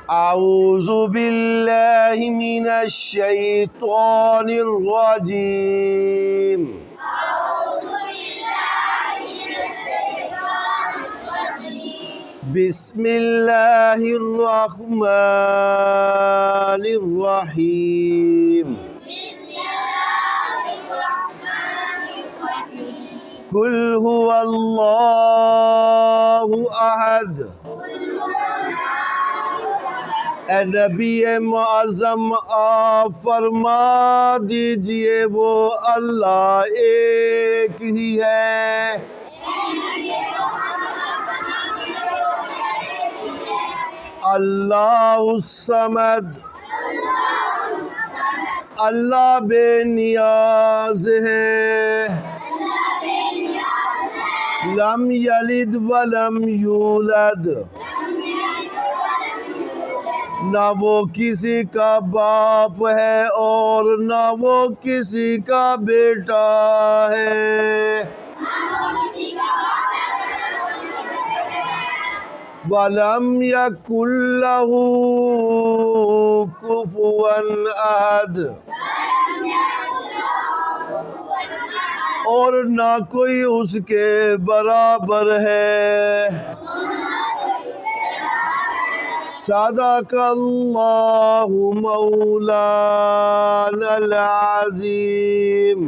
أعوذ بالله من الشيطان الرجيم بسم الله الرحمن الرحيم قل هو الله أحد ए नबी मुअज़्ज़म आप फरमा दीजिए वो अल्लाह एक ही है। अल्लाहुस्समद अल्लाह बेनियाज है। लम यलिद वलम यूलद ना वो किसी का बाप है और ना वो किसी का बेटा है। वलम यकुल लहू कुफुवन अहद और ना कोई उसके बराबर है। सदक़ल्लाहु मौलाना अल-अज़ीम।